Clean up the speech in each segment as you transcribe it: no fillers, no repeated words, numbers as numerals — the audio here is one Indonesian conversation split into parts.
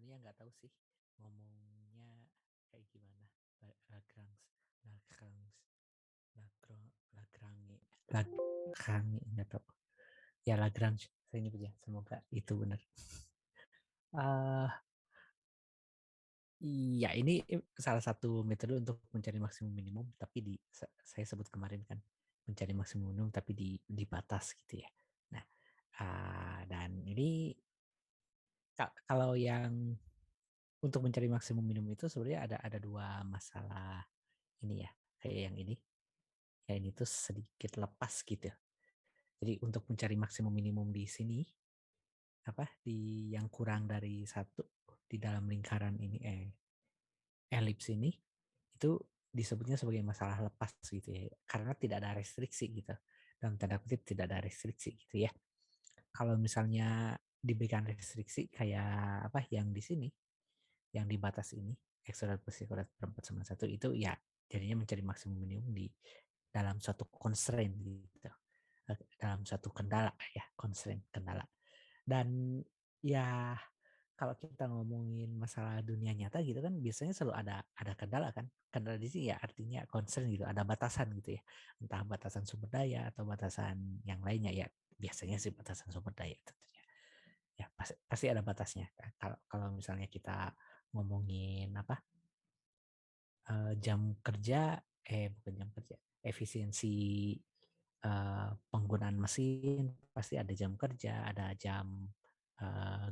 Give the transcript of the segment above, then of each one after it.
sebenarnya nggak tahu sih ngomongnya kayak gimana. Lagrange, Lagrange, Lagrange, Lagrange nggak tahu. Ya Lagrange, saya nyebut ya. Semoga itu benar. uh, Iya, ini salah satu metode untuk mencari maksimum minimum, tapi saya sebut kemarin kan mencari maksimum minimum, tapi di batas gitu ya. Nah, dan ini kalau yang untuk mencari maksimum minimum itu sebenarnya ada dua masalah ini ya, kayak yang ini. Ya ini tuh sedikit lepas gitu. Jadi untuk mencari maksimum minimum di sini, di yang kurang dari satu di dalam lingkaran ini, elips ini, itu disebutnya sebagai masalah lepas gitu ya, karena tidak ada restriksi gitu. Dalam tanda kutip tidak ada restriksi gitu ya. Kalau misalnya diberikan restriksi kayak yang di sini, yang di batas ini, X kuadrat plus Y kuadrat per 4 sama 1, itu ya jadinya mencari maksimum minimum di dalam suatu constraint gitu. Dalam suatu kendala ya, constraint, kendala. Dan ya kalau kita ngomongin masalah dunia nyata gitu kan biasanya selalu ada kendala kan. Kendala di sini ya artinya concern gitu, ada batasan gitu ya. Entah batasan sumber daya atau batasan yang lainnya ya. Biasanya sih batasan sumber daya tentunya. Ya pasti ada batasnya. Kalau misalnya kita ngomongin jam kerja, bukan jam kerja, efisiensi penggunaan mesin, pasti ada jam kerja, ada jam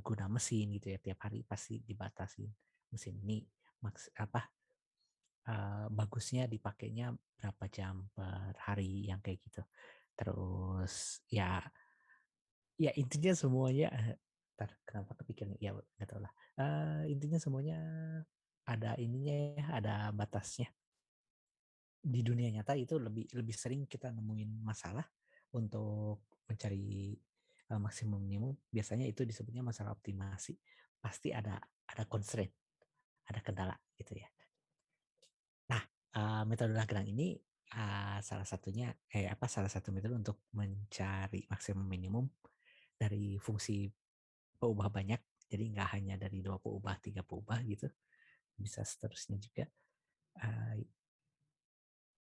guna mesin gitu ya, tiap hari pasti dibatasi mesin ini bagusnya dipakainya berapa jam per hari yang kayak gitu. Terus ya intinya semuanya kenapa kepikiran ya nggak tahu lah. Intinya semuanya ada ininya ya, ada batasnya. Di dunia nyata itu lebih lebih sering kita nemuin masalah untuk mencari maksimum minimum. Biasanya itu disebutnya masalah optimasi. Pasti ada constraint, ada kendala gitu ya. Nah, metode Lagrange ini salah satunya salah satu metode untuk mencari maksimum minimum dari fungsi peubah banyak. Jadi nggak hanya dari 2 peubah, 3 peubah gitu. Bisa seterusnya juga.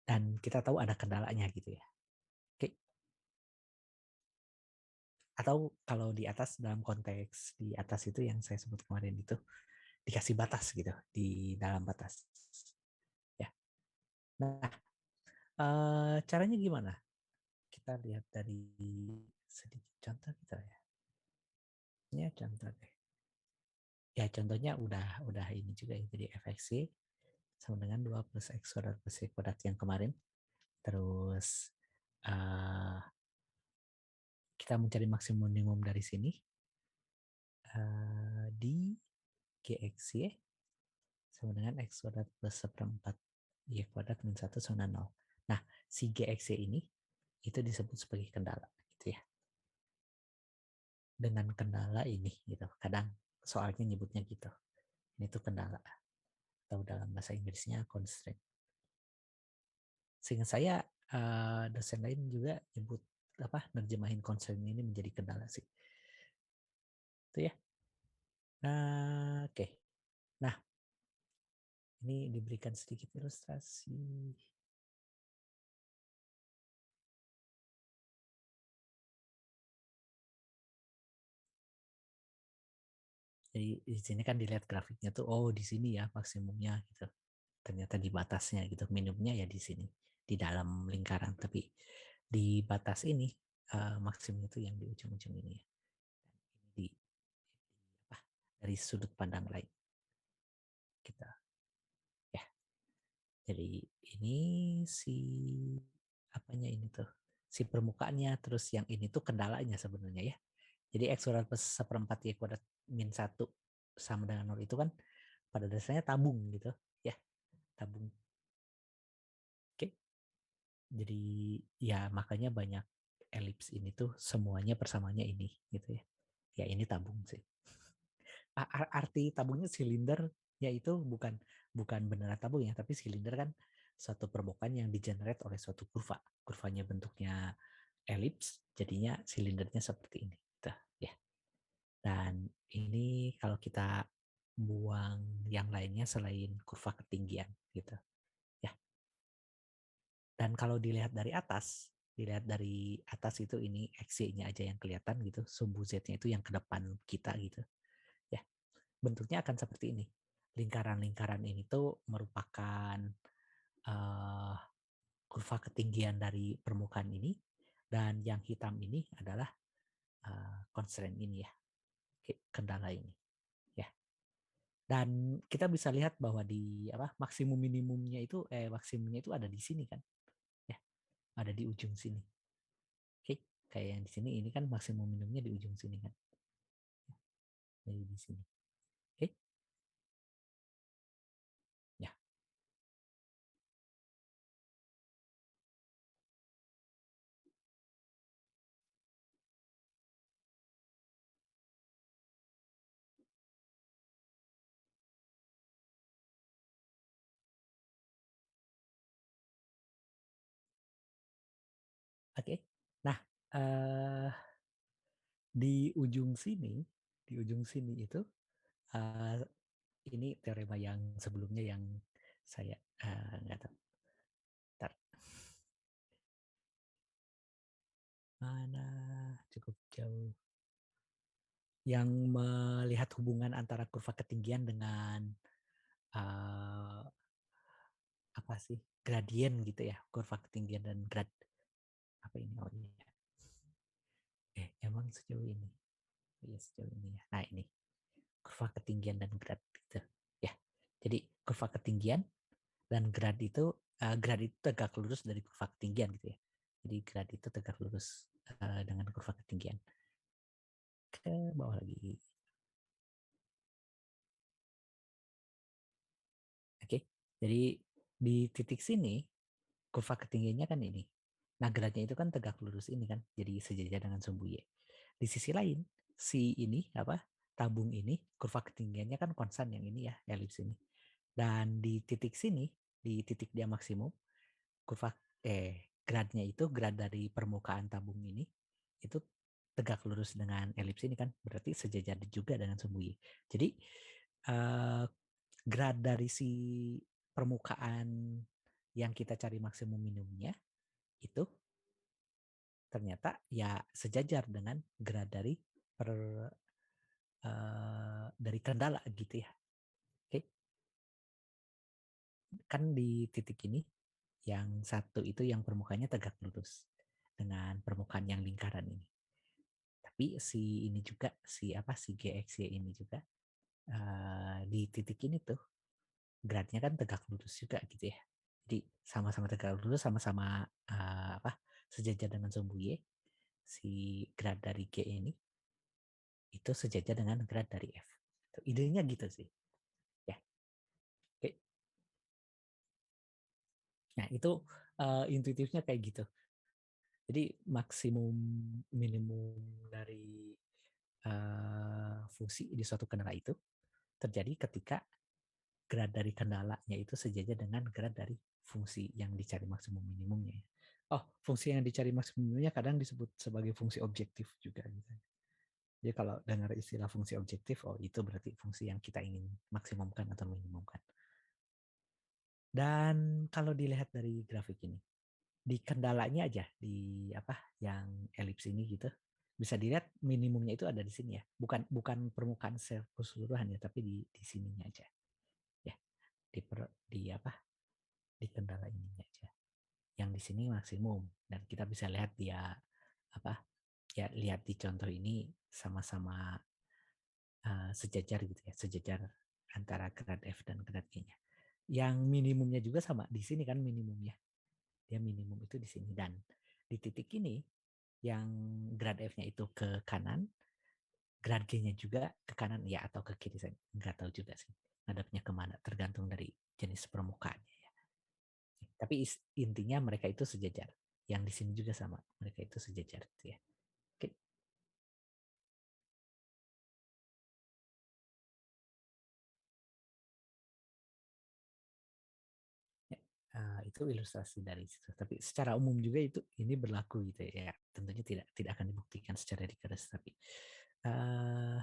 Dan kita tahu ada kendalanya gitu ya. Oke. Atau kalau di atas, dalam konteks di atas itu yang saya sebut kemarin itu dikasih batas gitu, di dalam batas. Ya. Nah, caranya gimana? Kita lihat dari sedikit contoh kita ya. Ini contoh deh. Ya contohnya udah ini juga ya. Jadi fx sama dengan 2 plus x kuadrat plus y kuadrat yang kemarin. Terus kita mencari maksimum minimum dari sini di gxy sama dengan x kuadrat plus seperempat y kuadrat min 1 sama 0. Nah, si gxy ini itu disebut sebagai kendala gitu ya. Dengan kendala ini gitu. Kadang soalnya nyebutnya gitu. Ini tuh kendala atau dalam bahasa Inggrisnya constraint. Sehingga saya dosen lain juga nyebut nerjemahin constraint ini menjadi kendala sih. Itu ya. Nah, oke. Nah, ini diberikan sedikit ilustrasi. Jadi di sini kan dilihat grafiknya tuh, oh di sini ya maksimumnya gitu. Ternyata di batasnya gitu, minimumnya ya di sini, di dalam lingkaran. Tapi di batas ini maksimum itu yang di ujung-ujung ini ya. Dan ini dari sudut pandang lain kita ya. Jadi ini si apanya ini tuh, si permukaannya, terus yang ini tuh kendalanya sebenarnya ya. Jadi x kuadrat plus seperempat y kuadrat min 1 sama dengan 0 itu kan pada dasarnya tabung gitu ya, tabung. Oke. Jadi ya makanya banyak elips ini tuh semuanya persamaannya ini gitu ya. Ya ini tabung sih. Arti tabungnya silinder ya itu bukan bukan beneran tabung ya, tapi silinder kan suatu permukaan yang digenerate oleh suatu kurva. Kurvanya bentuknya elips, jadinya silindernya seperti ini gitu ya. Dan ini kalau kita buang yang lainnya selain kurva ketinggian gitu ya. Dan kalau dilihat dari atas itu ini XY-nya aja yang kelihatan gitu, sumbu Z-nya itu yang ke depan kita gitu. Ya, bentuknya akan seperti ini. Lingkaran-lingkaran ini tuh merupakan uh, kurva ketinggian dari permukaan ini, dan yang hitam ini adalah constraint ini ya, kendala ini ya. Dan kita bisa lihat bahwa di maksimum minimumnya itu maksimumnya itu ada di sini kan ya, ada di ujung sini. Oke, kayak yang di sini ini kan maksimum minimumnya di ujung sini kan, jadi di sini. Oke ya. Oke, nah eh, di ujung sini itu eh, ini teorema yang sebelumnya yang saya nggak tahu. Bentar. Mana cukup jauh. Yang melihat hubungan antara kurva ketinggian dengan uh, apa sih gradien gitu ya, kurva ketinggian dan grad apa ini, oh iya, emang sejauh ini, iya sejauh ini ya. Nah ini kurva ketinggian dan grad gitu ya. Jadi kurva ketinggian dan grad itu tegak lurus dari kurva ketinggian gitu ya. Jadi grad itu tegak lurus dengan kurva ketinggian. Ke bawah lagi. Oke. Jadi di titik sini kurva ketinggiannya kan ini. Nah, gradnya itu kan tegak lurus ini kan, jadi sejajar dengan sumbu Y. Di sisi lain, si ini tabung ini kurva ketinggiannya kan konstan yang ini ya, elips ini. Dan di titik sini, di titik dia maksimum, kurva gradnya itu grad dari permukaan tabung ini itu tegak lurus dengan elips ini kan, berarti sejajar juga dengan sumbu Y. Jadi eh, grad dari si permukaan yang kita cari maksimum minimumnya itu ternyata ya sejajar dengan grad dari kendala gitu ya. Oke, kan di titik ini yang satu itu yang permukaannya tegak lurus dengan permukaan yang lingkaran ini. Tapi si ini juga si GXY ini juga di titik ini tuh gradnya kan tegak lurus juga gitu ya. Jadi sama-sama tegak lurus, sama-sama sejajar dengan sumbu Y. Si grad dari G ini itu sejajar dengan grad dari F. Idenya gitu sih. Ya. Oke. Nah, itu intuitifnya kayak gitu. Jadi maksimum minimum dari fungsi di suatu kendala itu terjadi ketika grad dari kendalanya itu sejajar dengan grad dari fungsi yang dicari maksimum minimumnya. Oh, fungsi yang dicari maksimum minimumnya kadang disebut sebagai fungsi objektif juga. Jadi kalau dengar istilah fungsi objektif, oh itu berarti fungsi yang kita ingin maksimumkan atau minimumkan. Dan kalau dilihat dari grafik ini, di kendalanya aja di yang elips ini gitu, bisa dilihat minimumnya itu ada di sini ya. Bukan permukaan sel keseluruhan ya, tapi di sininya aja. Ya, di kendala ininya aja. Yang di sini maksimum, dan kita bisa lihat dia apa? Ya lihat di contoh ini sama-sama sejajar gitu ya, sejajar antara grad F dan grad G-nya. Yang minimumnya juga sama di sini kan minimumnya. Dia minimum itu di sini, dan di titik ini yang grad F-nya itu ke kanan, grad G-nya juga ke kanan ya atau ke kiri, saya nggak tahu juga sih. Ngadapnya kemana tergantung dari jenis permukaannya ya. Tapi intinya mereka itu sejajar. Yang di sini juga sama, mereka itu sejajar gitu ya. Oke. Ya, itu ilustrasi dari situ. Tapi secara umum juga itu ini berlaku gitu ya. Tentunya tidak tidak akan dibuktikan secara rigoros, tapi uh,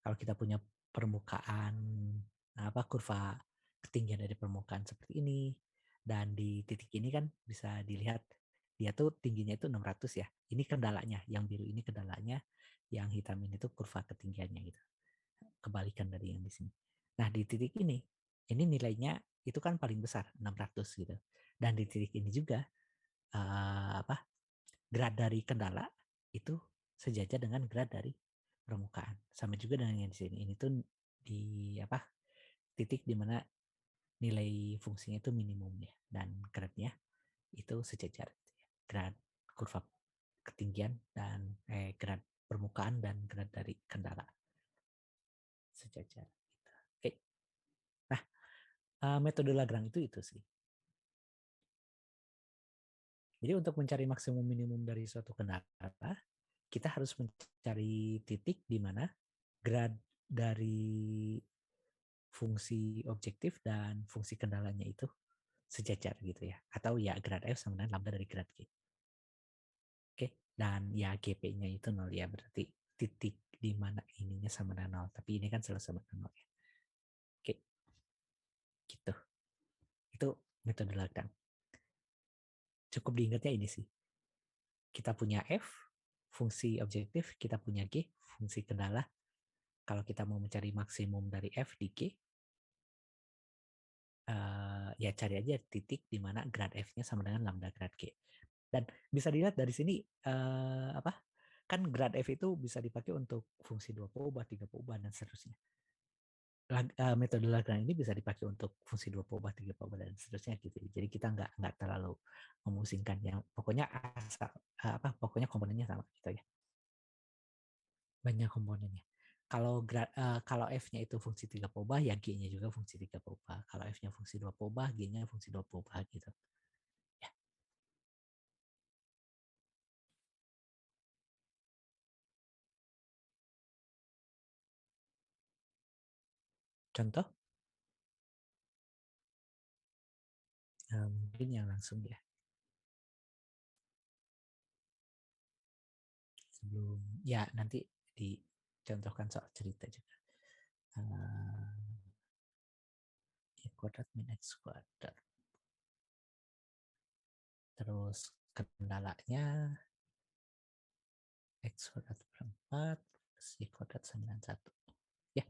kalau kita punya permukaan kurva ketinggian dari permukaan seperti ini, dan di titik ini kan bisa dilihat dia tuh tingginya itu 600 ya. Ini kendalanya, yang biru ini kendalanya, yang hitam ini tuh kurva ketinggiannya gitu. Kebalikan dari yang di sini. Nah, di titik ini nilainya itu kan paling besar 600 gitu. Dan di titik ini juga grad dari kendala itu sejajar dengan grad dari permukaan. Sama juga dengan yang di sini. Ini tuh di titik di mana nilai fungsinya itu minimum ya, dan gradnya itu sejajar. Grad kurva ketinggian dan grad permukaan dan grad dari kendala sejajar. Gitu. Oke. Nah, metode Lagrange itu sih. Jadi untuk mencari maksimum minimum dari suatu kendala, kita harus mencari titik di mana grad dari fungsi objektif dan fungsi kendalanya itu sejajar gitu ya. Atau ya grad F sama dengan lambda dari grad G. Oke, dan ya GP-nya itu 0 ya, berarti titik di mana ininya sama dengan 0. Tapi ini kan selalu sama dengan 0 ya. Oke, gitu. Itu metode Lagrange. Cukup diingatnya ini sih. Kita punya F, fungsi objektif, kita punya G, fungsi kendala. Kalau kita mau mencari maksimum dari F di G, ya cari aja titik di mana grad F-nya sama dengan lambda grad G. Dan bisa dilihat dari sini kan grad F itu bisa dipakai untuk fungsi 2 peubah, 3 peubah, dan seterusnya. Metode Lagrange ini bisa dipakai untuk fungsi 2 peubah, 3 peubah, dan seterusnya gitu. Jadi kita nggak terlalu memusingkan yang pokoknya pokoknya komponennya sama gitu ya. Banyak komponennya. Kalau F-nya itu fungsi 3 peubah, ya G-nya juga fungsi 3 peubah. Kalau F-nya fungsi 2 peubah, G-nya fungsi 2 peubah gitu. Ya. Contoh, mungkin yang langsung ya. Sebelum, ya nanti dicontohkan soal cerita juga. Y kuadrat min X kuadrat. Terus kendalanya X kuadrat per 4 plus Y kuadrat 91. Ya,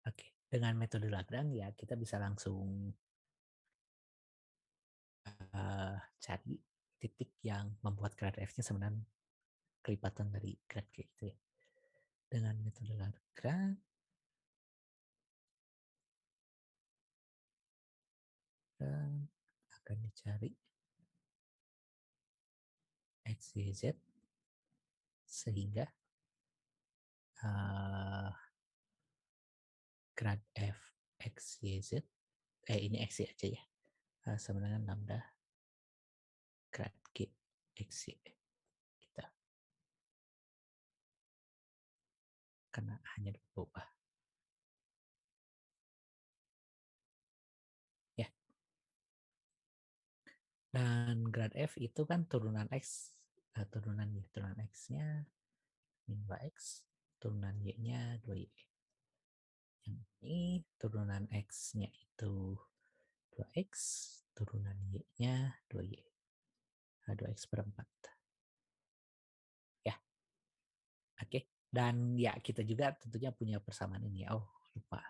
oke. Dengan metode Lagrange ya kita bisa langsung cari titik yang membuat grad F-nya sama dengan kelipatan dari grad G itu ya. Dengan metode Lagrange akan dicari X, Y, Z sehingga grad F X, Y, Z ini X, Y aja ya, sama dengan lambda grad G X, Y kita, karena hanya berubah ya. Dan grad F itu kan turunan X, turunan X-nya min 2X, turunan Y-nya 2Y. Yang ini turunan X-nya itu 2X, turunan Y-nya 2Y. 2X per 4. Ya, oke. Dan ya kita juga tentunya punya persamaan ini. Oh, lupa.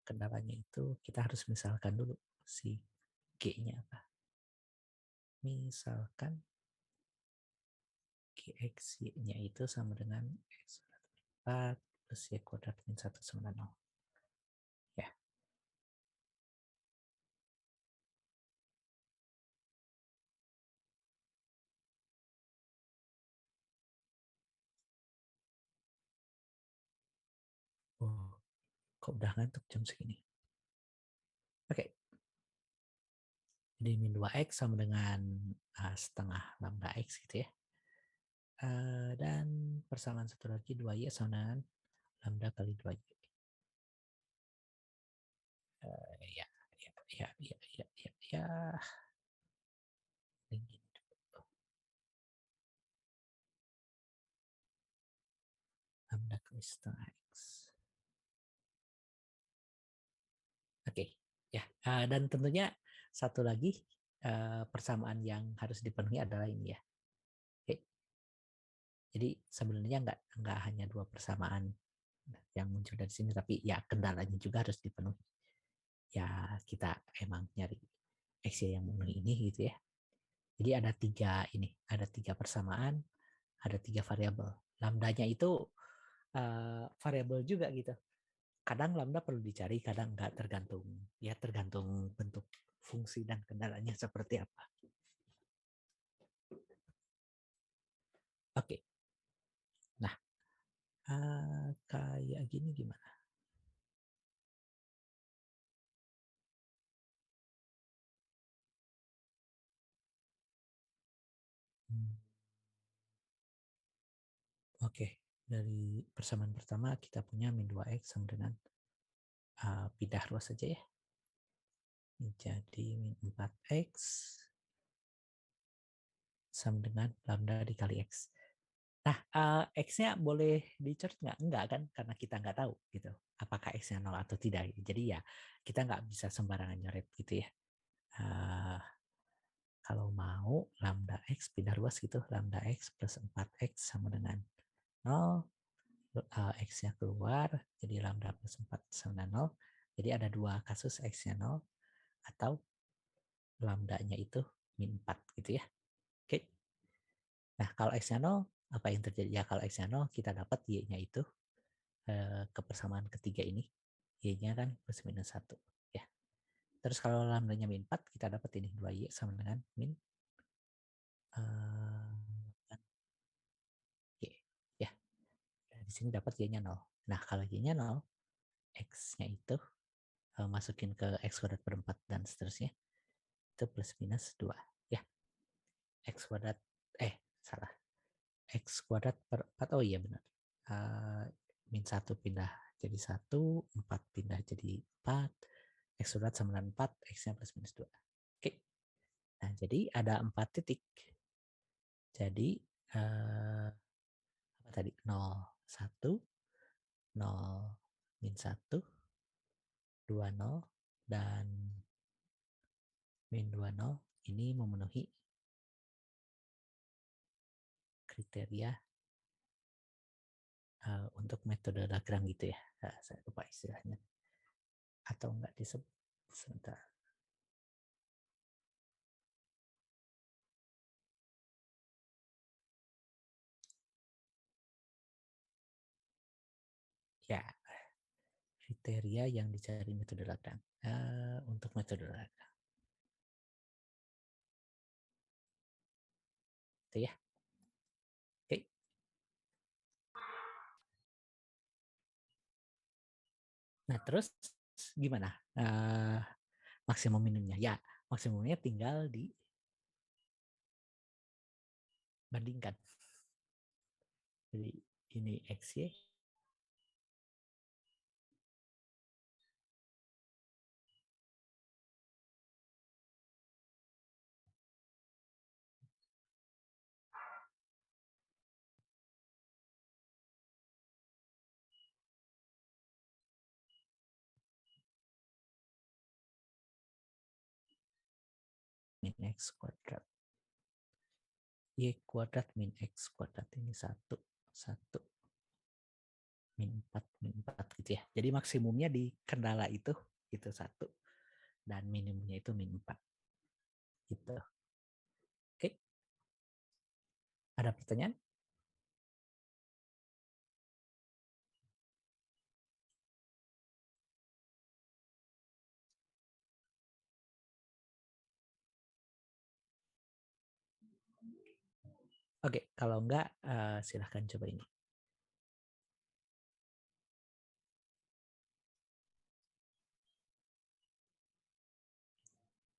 Kendalanya itu kita harus misalkan dulu si G-nya apa. Misalkan Gx Y-nya itu sama dengan X kuadrat 4 plus Y kuadrat min 1 sama dengan 0. Ya. Oh, kok udah ngantuk jam segini? Oke. Jadi min 2X sama dengan setengah lambda X gitu ya. Dan persamaan satu lagi 2Y sama dengan lambda kali 2Y. Ya, ya. setengah X. Oke, ya. Dan tentunya satu lagi persamaan yang harus dipenuhi adalah ini ya. Oke, jadi sebenarnya nggak hanya dua persamaan yang muncul dari sini, tapi ya kendalanya juga harus dipenuhi. Ya kita emang nyari X yang memenuhi ini gitu ya. Jadi ada tiga persamaan, ada tiga variabel. Lambdanya itu variabel juga gitu. Kadang lambda perlu dicari, kadang nggak, tergantung. Ya tergantung bentuk fungsi dan kendalanya seperti apa. Oke, nah kayak gini gimana? Hmm, Oke, dari persamaan pertama kita punya min 2x sama dengan pindah luas saja ya. Jadi min 4x sama dengan lambda dikali x. Nah, X-nya boleh dicert nggak? Enggak kan? Karena kita nggak tahu gitu. Apakah X-nya 0 atau tidak. Jadi ya kita nggak bisa sembarangan nyoret gitu ya. Uh, Kalau mau lambda X pindah luas gitu. Lambda X plus 4X sama dengan 0. X-nya keluar. Jadi lambda plus 4 sama dengan 0. Jadi ada dua kasus X-nya 0 atau lambdanya itu min 4 gitu ya. Oke. Nah, kalau X-nya 0, apa yang terjadi? Ya kalau X-nya 0, kita dapat Y-nya itu kepersamaan ketiga ini. Y-nya kan plus minus 1. Ya. Terus kalau lambdanya min 4, kita dapat ini 2Y sama dengan min Y. Ya. Dan di sini dapat Y-nya 0. Nah, kalau Y-nya 0, X-nya itu masukin ke X kuadrat per 4 dan seterusnya. Itu plus minus 2. Ya. X kuadrat, salah. X kuadrat per 4, oh iya benar. Min 1 pindah jadi 1, 4 pindah jadi 4, X kuadrat sama dengan 4, X-nya plus minus 2. Oke. Nah, jadi ada 4 titik. Jadi, apa tadi? 0, 1, 0, min 1, 2, 0, dan min 2, 0. Ini memenuhi kriteria untuk metode Lagrange gitu ya. Saya lupa istilahnya. Atau enggak disebut. Sebentar. Ya, kriteria yang dicari metode Lagrange. Untuk metode Lagrange. Itu ya. Oke. Nah, terus gimana? Maksimum minimumnya? Ya, maksimumnya tinggal dibandingkan. Jadi ini XY, min X kuadrat. Y kuadrat min X kuadrat ini 1, 1, min 4, min 4 gitu ya. Jadi maksimumnya di kendala itu 1. Dan minimumnya itu min 4. Gitu. Oke. Ada pertanyaan? Oke, kalau enggak silahkan coba ini.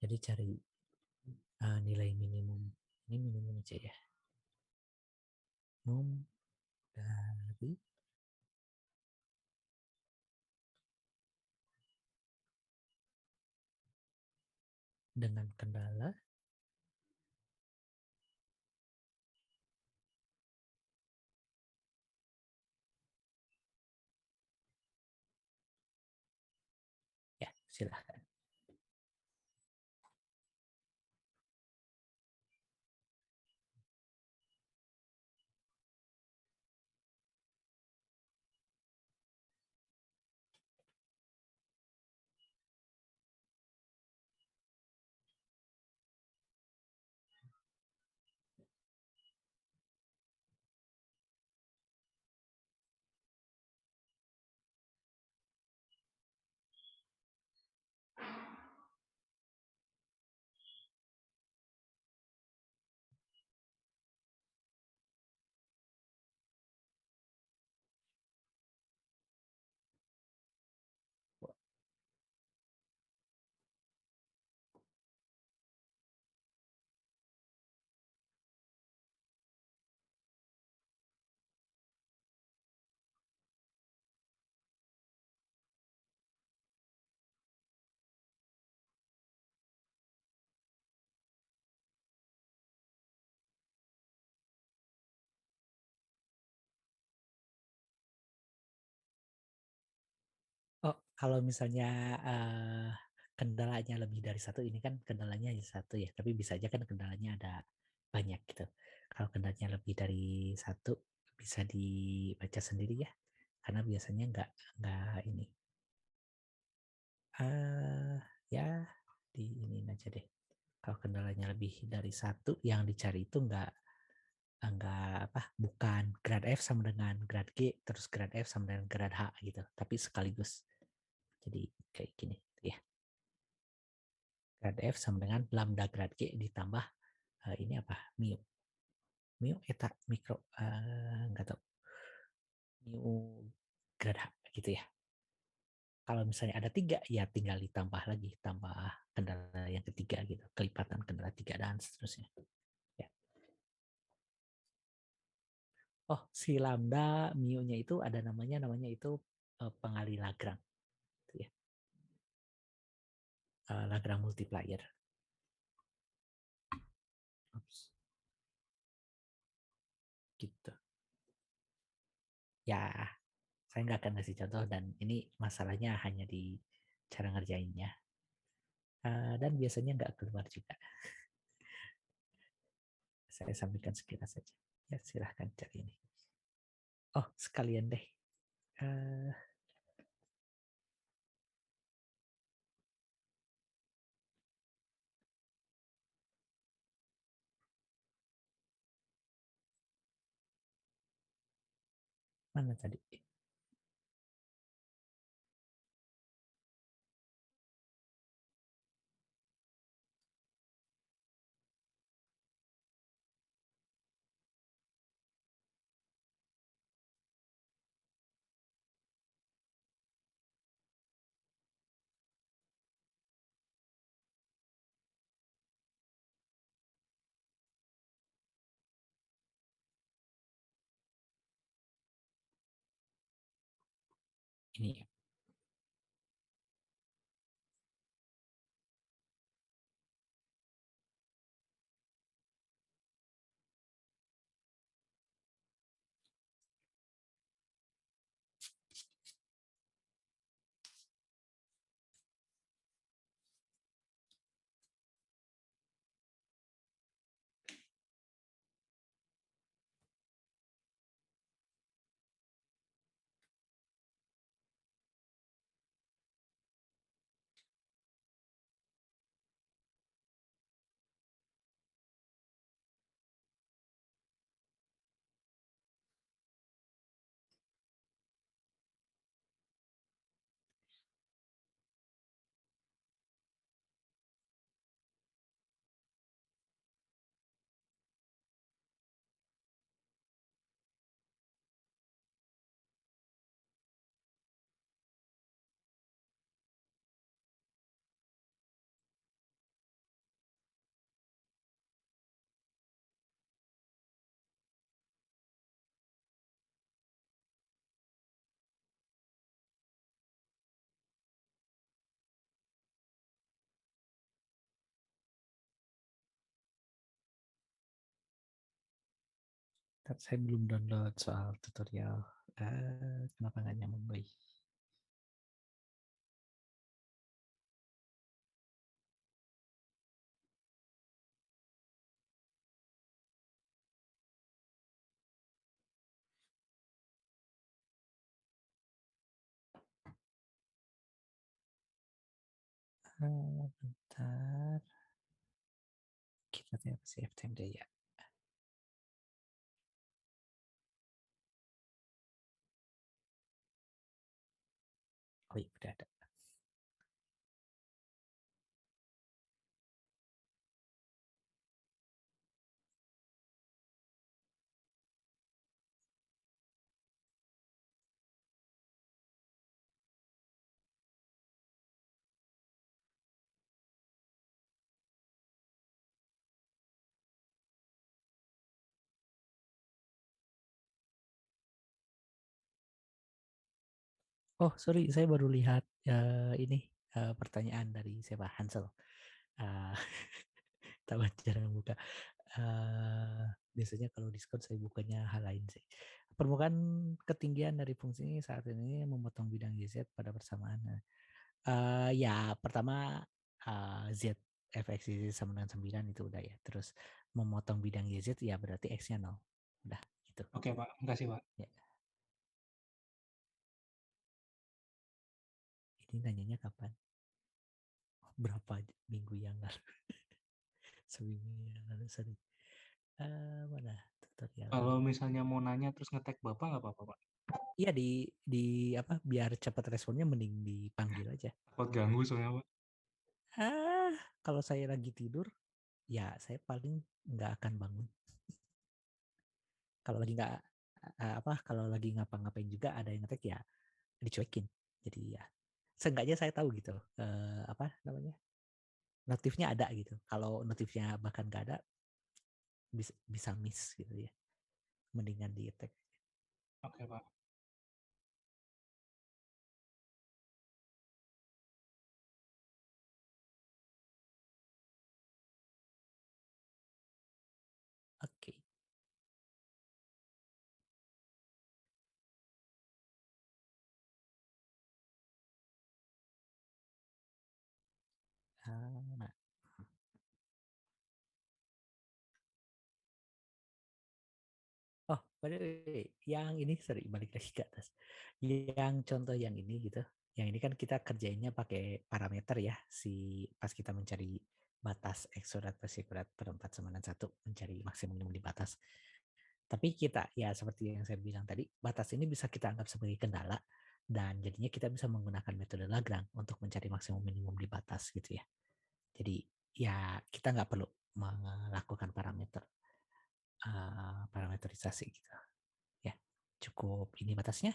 Jadi cari nilai minimum. Ini minimum aja ya. Minimum dari dengan kendala silahkan. Oh, kalau misalnya kendalanya lebih dari satu, ini kan kendalanya hanya satu ya, tapi bisa aja kan kendalanya ada banyak gitu. Kalau kendalanya lebih dari satu, bisa dibaca sendiri ya, karena biasanya nggak ini. eh Ya di ini aja deh. Kalau kendalanya lebih dari satu, yang dicari itu nggak apa, bukan grad F sama dengan grad G, terus grad F sama dengan grad H gitu, tapi sekaligus. Jadi kayak gini ya. Grad F sama dengan lambda grad G ditambah ini apa? Mu. Mu eta mikro nggak tahu. Mu grad H gitu ya. Kalau misalnya ada tiga, ya tinggal ditambah lagi, tambah kendala yang ketiga gitu, kelipatan kendala tiga dan seterusnya. Ya. Oh, si lambda mu-nya itu ada namanya itu pengali Lagrange, gitu ya. Lagrange multiplier. Oops, gitu. Ya, saya nggak akan kasih contoh dan ini masalahnya hanya di cara ngerjainnya. Dan biasanya nggak keluar juga. Saya sampaikan sekilas saja. Ya, silahkan cari ini. Oh, sekalian deh. Eh, Mana tadi? Ini ya. Saya belum download soal tutorial. Kenapa nggak nyambung, Boy? Bentar. Kita save time deh ya. Oh iya, udah ada. Oh, sorry, saya baru lihat ini pertanyaan dari siapa? Hansel. Uh, tahu jarang buka. Biasanya kalau Discord saya bukanya hal lain sih. Permukaan ketinggian dari fungsi ini saat ini memotong bidang YZ pada persamaan. Ya, pertama Z fx YZ sama dengan 9 itu udah ya. Terus memotong bidang YZ ya berarti X-nya 0. Udah gitu. Oke, Pak. Makasih, Pak. Ya, ini nanyanya kapan? Oh, berapa minggu yang lalu? Seminggu yang lalu, sorry. Mana tutorial? Kalau misalnya mau nanya terus ngetek Bapak nggak apa-apa, Pak? Iya di apa biar cepat responnya mending dipanggil aja. Takut ganggu soalnya, Pak. Ah, kalau saya lagi tidur, ya saya paling nggak akan bangun. Kalau lagi nggak apa, kalau lagi ngapa-ngapain juga ada yang ngetek ya dicuekin. Jadi ya, seenggaknya saya tahu gitu. Apa namanya? Notifnya ada gitu. Kalau notifnya bahkan nggak ada, bisa miss gitu ya. Mendingan di attack. Oke, Pak. Oke. Nah, oh, by the way, yang ini sorry balik lagi ke atas. Yang contoh yang ini gitu. Yang ini kan kita kerjainnya pakai parameter ya. Si pas kita mencari batas x kuadrat plus y kuadrat per 4 sama dengan 1 mencari maksimum minimum di batas. Tapi kita ya seperti yang saya bilang tadi, batas ini bisa kita anggap sebagai kendala dan jadinya kita bisa menggunakan metode Lagrange untuk mencari maksimum minimum di batas gitu ya. Jadi ya kita nggak perlu melakukan parameterisasi gitu ya, cukup ini batasnya,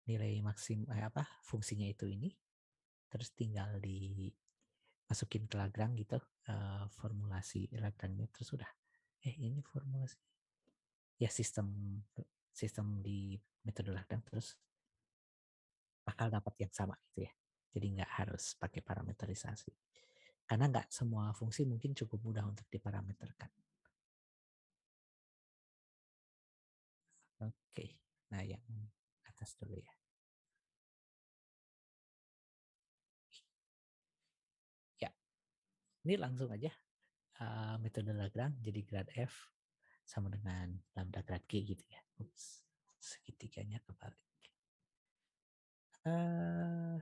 nilai apa fungsinya itu ini, terus tinggal dimasukin ke Lagrange gitu, formulasi Lagrange terus udah ini formulasi ya sistem sistem di metode Lagrange terus bakal dapat yang sama gitu ya, jadi nggak harus pakai parameterisasi karena nggak semua fungsi mungkin cukup mudah untuk diparameterkan. Oke, nah yang atas dulu ya. Ya, ini langsung aja metode Lagrange jadi grad F sama dengan lambda grad G gitu ya. Ups, segitiganya kebalik.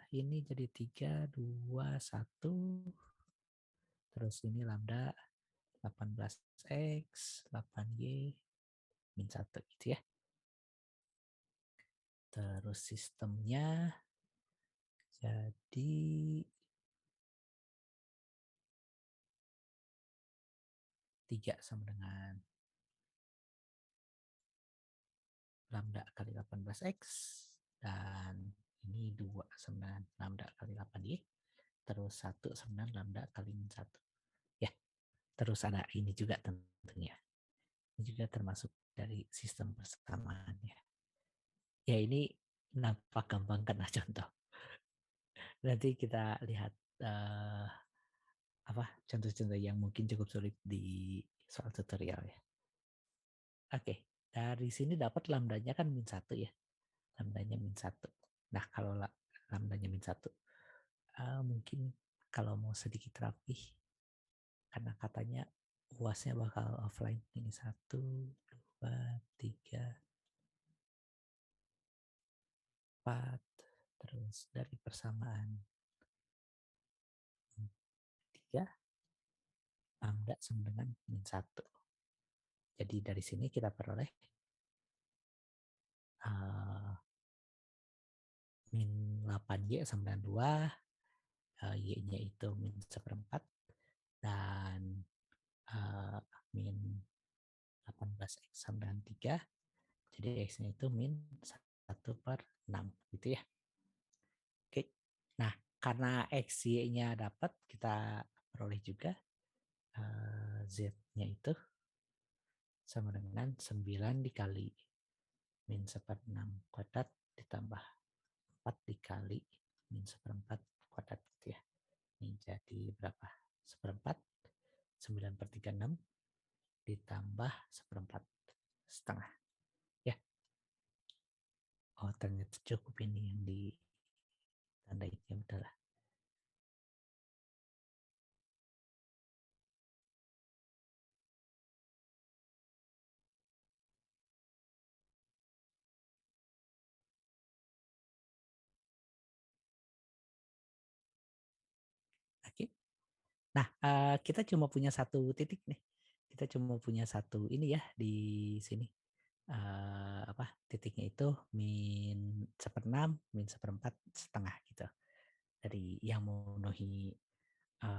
Ini jadi 3, 2, 1. Terus ini lambda 18X, 8Y, min 1 gitu ya. Terus sistemnya jadi 3 sama dengan lambda kali 18X dan ini 2 sama dengan lambda kali 8Y terus 1 sama dengan lambda kali min 1 ya, terus ada ini juga tentunya ini juga termasuk dari sistem persamaannya ya. Ini nampak gampang karena contoh, nanti kita lihat apa contoh-contoh yang mungkin cukup sulit di soal tutorial ya. Oke, dari sini dapat lambdanya kan min 1 ya, lambdanya min 1. Nah kalau lambdanya min 1 mungkin kalau mau sedikit rapih karena katanya UASnya bakal offline, ini 1, 2, 3, 4, terus dari persamaan 3 lambda sama dengan min 1. Jadi dari sini kita peroleh min 8Y sama dengan 2, Y-nya itu min 1/4, dan min 18X sama dengan 3. Jadi X-nya itu min 1/6 gitu ya. Oke. Nah, karena X, Y-nya dapat, kita peroleh juga Z-nya itu sama dengan 9 dikali min 1/6 kuadrat ditambah 4 dikali min 1/4 kuadrat gitu ya. Ini jadi berapa? 1/4, 9/3 6 ditambah 1/4 setengah. Ya. Oh, ternyata cukup ini yang ditandai. Ya udahlah. Oke. Nah, kita cuma punya satu titik nih. Kita cuma punya satu ini ya di sini. Titiknya itu min 1/6, min 1/4 setengah gitu. Dari yang memenuhi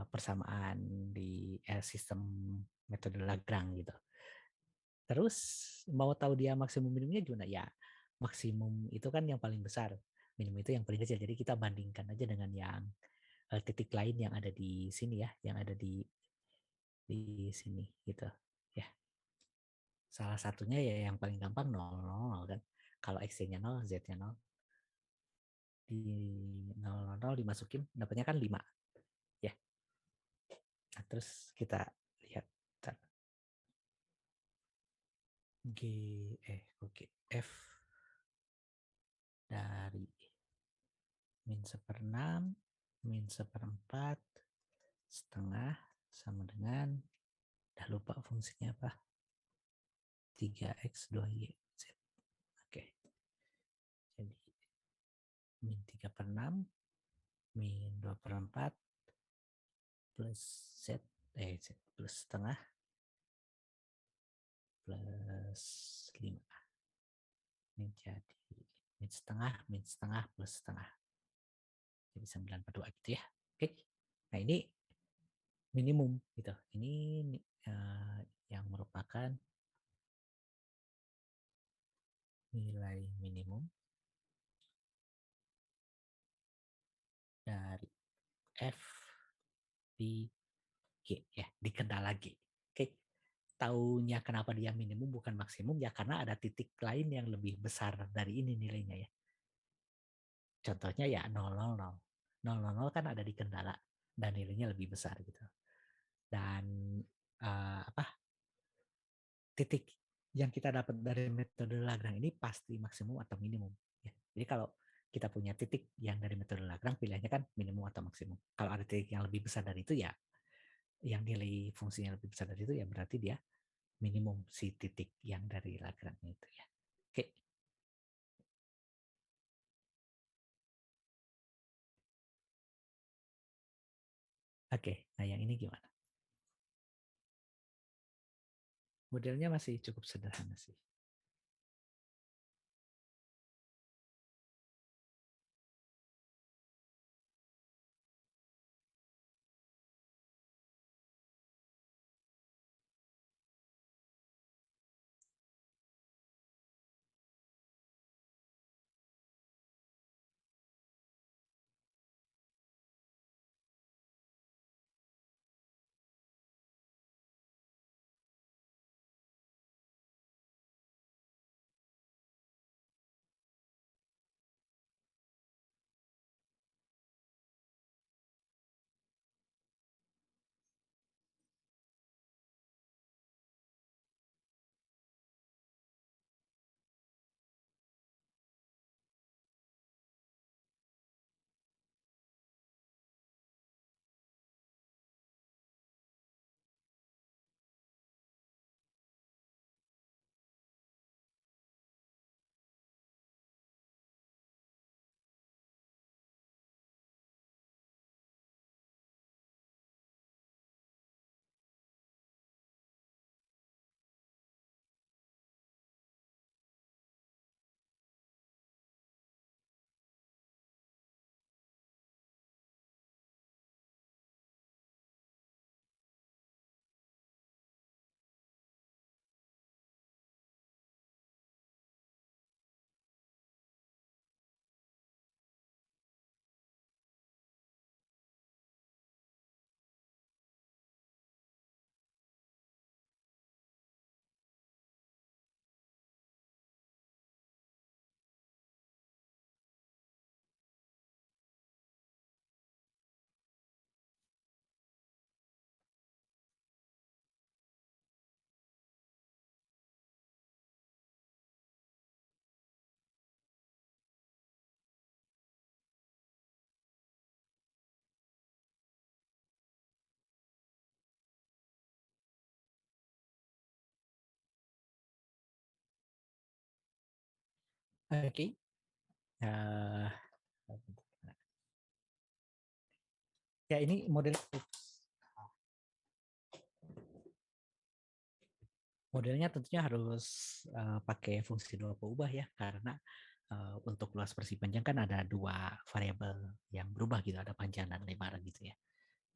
persamaan di sistem metode Lagrange gitu. Terus mau tahu dia maksimum minimumnya gimana? Ya, maksimum itu kan yang paling besar, minimum itu yang paling kecil. Jadi kita bandingkan aja dengan yang titik lain yang ada di sini ya, yang ada di sini gitu. Ya, salah satunya ya yang paling gampang 0, 0 kan. Kalau X-nya 0, Z-nya 0. Di 0, 0 dimasukin, dapatnya kan 5. Ya. Nah, terus kita lihat F dari min 1/6, min 1/4 setengah sama dengan, dah lupa fungsinya apa, 3X 2Y Z. Oke. Jadi min 3/6, min 2/4 plus Z, Z plus setengah plus 5. Ini jadi min setengah plus setengah. Jadi 9/2 gitu ya. Oke. Nah, ini minimum gitu. Ini yang merupakan nilai minimum dari F di G ya, di kendala G. Oke. Taunya kenapa dia minimum bukan maksimum ya karena ada titik lain yang lebih besar dari ini nilainya ya. Contohnya ya 000. 000 kan ada di kendala dan nilainya lebih besar gitu. Dan titik yang kita dapat dari metode Lagrange ini pasti maksimum atau minimum ya. Jadi kalau kita punya titik yang dari metode Lagrange, pilihannya kan minimum atau maksimum. Kalau ada titik yang lebih besar dari itu ya, yang nilai fungsinya lebih besar dari itu ya berarti dia minimum si titik yang dari Lagrange itu ya. Oke. Oke, nah yang ini gimana? Modelnya masih cukup sederhana sih. Oke. Eh, ya ini model modelnya tentunya harus pakai fungsi dua peubah ya, karena untuk luas versi panjang kan ada dua variabel yang berubah gitu, ada panjang dan lebar gitu ya.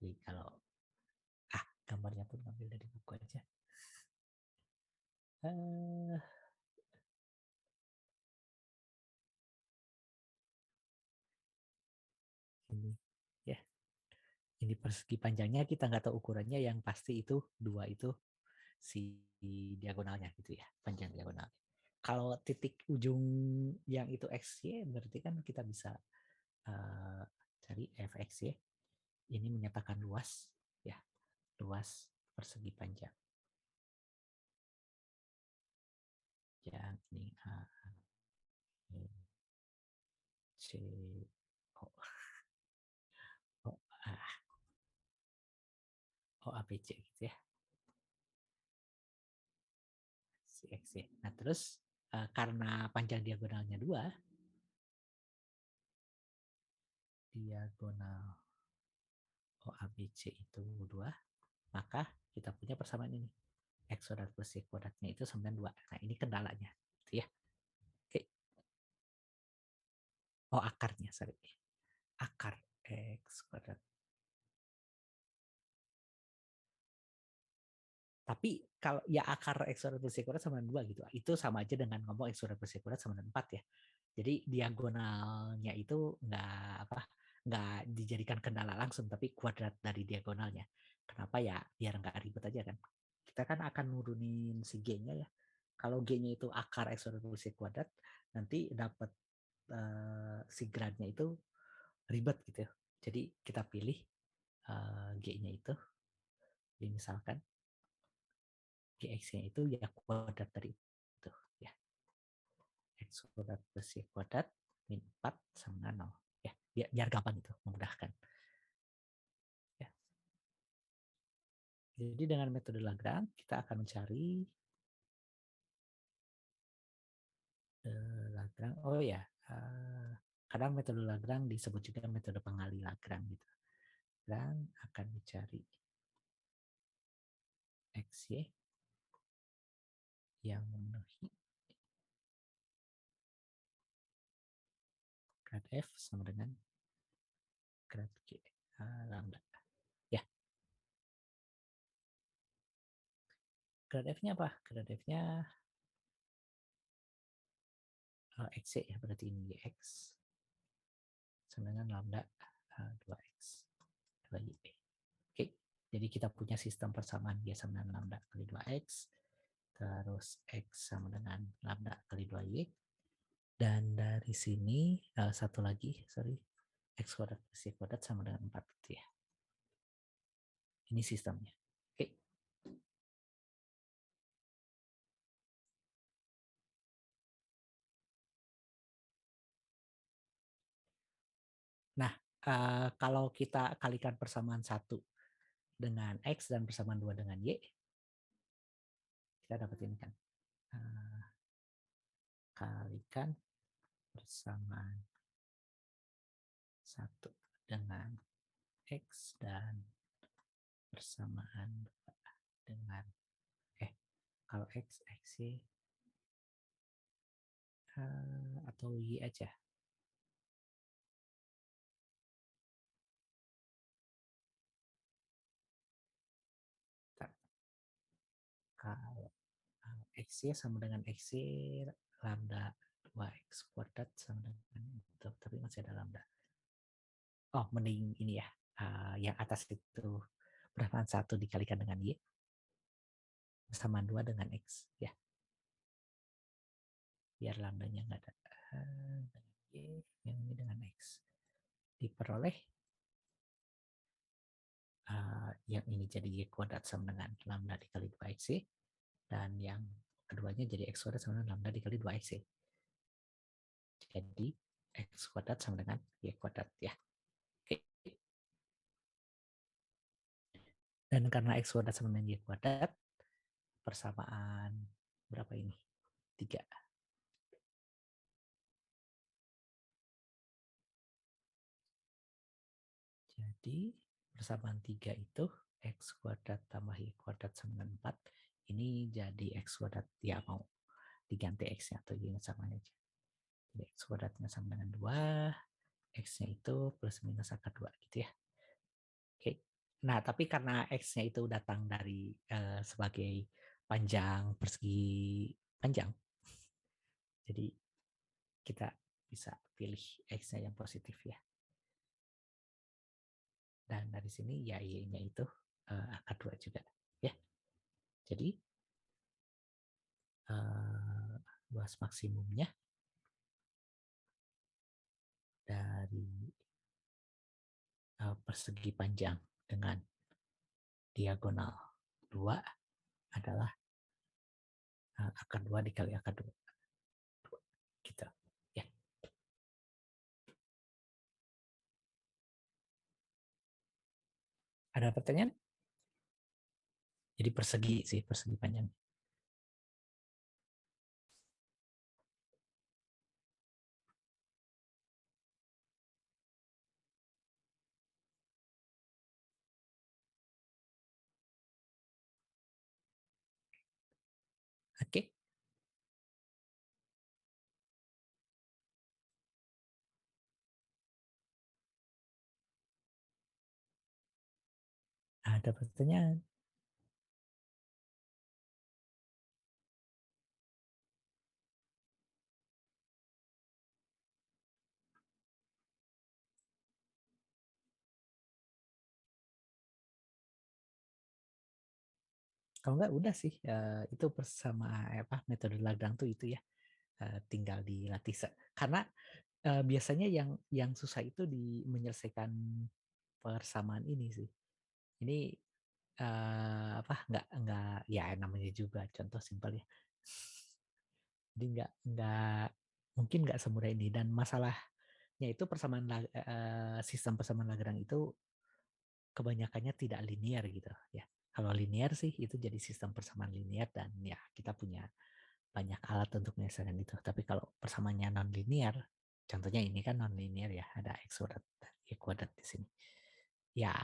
Jadi kalau gambarnya pun ambil dari buku aja. Eh, ini ya, ini persegi panjangnya kita nggak tahu ukurannya, yang pasti itu dua itu si diagonalnya gitu ya, panjang diagonal. Kalau titik ujung yang itu x y berarti kan kita bisa uh, cari fx y. Ini menyatakan luas ya, luas persegi panjang. Yang ini A, B, C, O, O, A, O, A, B, C gitu ya. Si X, Y. Nah terus karena panjang diagonalnya 2, diagonal OABC itu 2, maka kita punya persamaan ini. X kuadrat plus Y kuadratnya itu sama dengan 2. Nah ini kendalanya. Gitu ya. Oke. Oh akarnya, sorry. Akar X kuadrat. Tapi kalau ya akar X kuadrat plus Y kuadrat sama dengan 2 gitu. Itu sama aja dengan ngomong X kuadrat plus Y kuadrat sama dengan 4 ya. Jadi diagonalnya itu nggak dijadikan kendala langsung, tapi kuadrat dari diagonalnya. Kenapa ya? Biar nggak ribet aja kan. Kita kan akan nurunin si G-nya ya. Kalau G-nya itu akar X kuadrat plus Y kuadrat, nanti dapat si gradnya itu ribet gitu. Jadi kita pilih G-nya itu, misalkan GX-nya itu ya kuadrat dari itu ya. X kuadrat plus Y kuadrat min 4 sama dengan 0. Ya, biar gampang itu, memudahkan. Ya. Jadi dengan metode Lagrange kita akan mencari Lagrange. Oh ya, kadang metode Lagrange disebut juga metode pengali Lagrange gitu. Lagrange akan mencari XY yang memenuhi grad F sama dengan grad G lambda. Ya, grad F-nya apa? Grad F-nya XY ya, berarti ini X sama dengan lambda 2X 2Y. Oke, jadi kita punya sistem persamaan Y sama dengan lambda kali 2X, terus X sama dengan lambda kali 2Y, dan dari sini satu lagi, sorry, X kuadrat plus Y kuadrat sama dengan 4 gitu ya. Ini sistemnya. Oke. Nah, kalau kita kalikan persamaan 1 dengan X dan persamaan 2 dengan Y, kita dapat ini kan. Kalikan persamaan 1 dengan X dan persamaan dengan kalau X, XY atau Y aja. Kalau XY sama dengan XY lambda 2X kuadrat sama dengan itu, tapi masih ada lambda. Oh, mending ini ya, yang atas itu persamaan 1 dikalikan dengan Y sama 2 dengan X ya, biar lambdanya nggak ada. Dengan Y, yang ini dengan X. Diperoleh yang ini jadi Y kuadrat sama dengan lambda dikali 2XY, dan yang keduanya jadi X kuadrat sama dengan lambda dikali 2XY. Jadi X kuadrat sama dengan Y kuadrat ya. Oke. Dan karena X kuadrat sama dengan Y kuadrat, persamaan berapa ini? 3. Jadi persamaan 3 itu X kuadrat tambah Y kuadrat sama dengan 4. Ini jadi X kuadrat. Ya mau diganti X-nya atau Y sama aja. Jadi X kuadratnya sama dengan 2. X-nya itu plus minus akar 2 gitu ya. Oke. Nah, tapi karena X-nya itu datang dari sebagai panjang persegi panjang, jadi kita bisa pilih X-nya yang positif ya. Dan dari sini ya Y-nya itu akar 2 juga ya. Jadi luas maksimumnya dari persegi panjang dengan diagonal 2 adalah akar 2 dikali akar 2. Gitu. Ya. Ada pertanyaan? Jadi persegi sih, persegi panjang. Oke. Ada pertanyaan? Kalau enggak udah sih, itu bersama apa metode Lagrange tuh itu ya, tinggal dilatih. Karena biasanya yang susah itu di menyelesaikan persamaan ini sih. Ini apa nggak ya namanya juga contoh simpel ya. Jadi nggak mungkin nggak semudah ini dan masalahnya itu persamaan sistem persamaan Lagrange itu kebanyakannya tidak linear gitu ya. Kalau linear sih itu jadi sistem persamaan linear dan ya kita punya banyak alat untuk menyelesaikan itu. Tapi kalau persamaannya non linear, contohnya ini kan non linear ya, ada x kuadrat dan y kuadrat di sini. Ya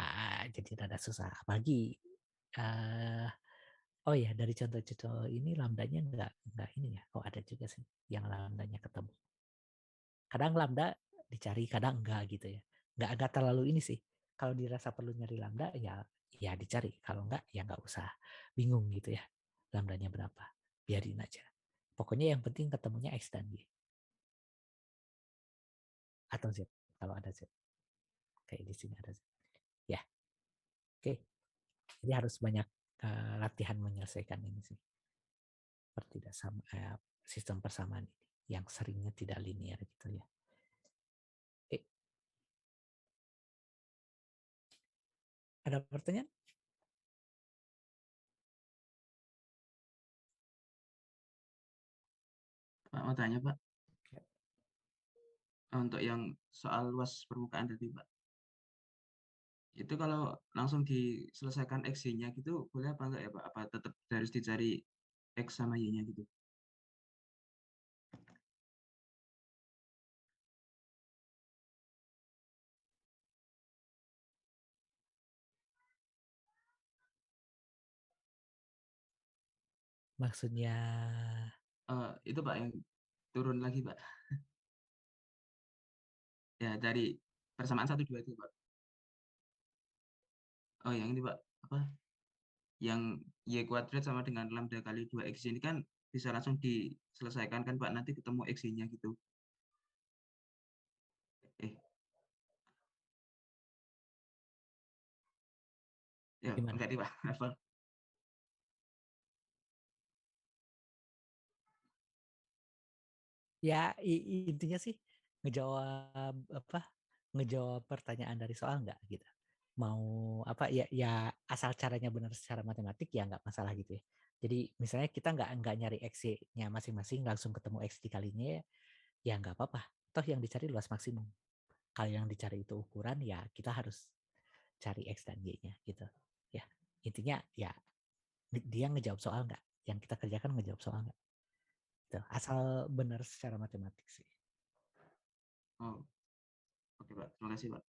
jadi rada susah. Apalagi oh ya dari contoh-contoh ini lambdanya nggak ini ya. Oh ada juga sih yang lambdanya ketemu. Kadang lambda dicari, kadang enggak gitu ya. Nggak terlalu ini sih. Kalau dirasa perlu nyari lambda ya dicari. Kalau enggak ya nggak usah bingung gitu ya. Lambdanya berapa? Biarin aja. Pokoknya yang penting ketemunya X dan Y. Atau Z. Kalau ada Z. Kayak di sini ada Z. Ya, oke. Jadi harus banyak latihan menyelesaikan ini sih. Tidak sama sistem persamaan ini yang seringnya tidak linear gitu ya. Oke. Ada pertanyaan? Pak mau tanya Pak, Ya. untuk yang soal luas permukaan tadi Pak, itu kalau langsung diselesaikan X-nya gitu boleh apa enggak ya Pak? Apa tetap harus dicari X sama Y-nya gitu? Maksudnya Itu Pak yang turun lagi Pak. Ya dari persamaan 1, 2 itu Pak. Oh yang ini Pak, apa? Yang Y kuadrat sama dengan lambda kali 2X ini kan bisa langsung diselesaikan kan Pak, nanti ketemu X-nya gitu. Eh, ya gimana? enggak nih Pak, apa? Ya intinya sih ngejawab apa? Ngejawab pertanyaan dari soal enggak gitu. Mau apa ya asal caranya benar secara matematik ya nggak masalah gitu ya. Jadi misalnya kita nggak nyari x-nya masing-masing langsung ketemu x dikalinya ya nggak apa-apa. Toh yang dicari luas maksimum. Kalau yang dicari itu ukuran ya kita harus cari x dan y-nya gitu. Ya intinya ya dia ngejawab soal nggak. Yang kita kerjakan ngejawab soal nggak. Gitu. Asal benar secara matematik sih. Oh, oke Pak, terima kasih Pak.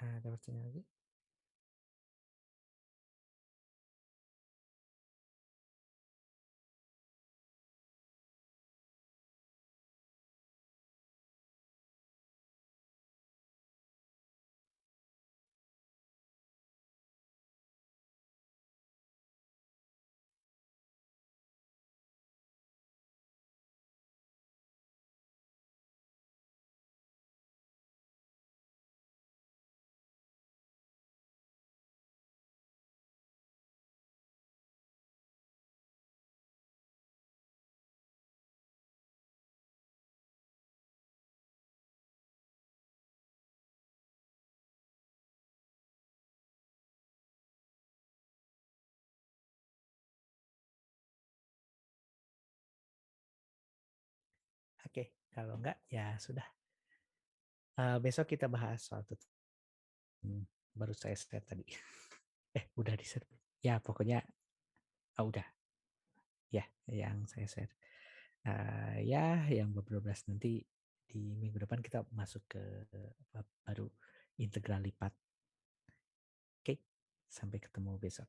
Ada pertanyaan lagi? Oke, kalau enggak ya sudah. Besok kita bahas soal tutur. Baru saya share tadi. Udah di share. Ya, pokoknya udah. Ya, yang saya share. Ya, yang beberapa nanti di minggu depan kita masuk ke baru integral lipat. Oke, sampai ketemu besok.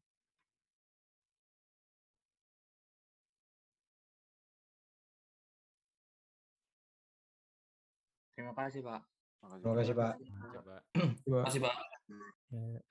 Terima kasih, Pak. Terima kasih, Pak. Coba. Terima kasih, Pak. Ya.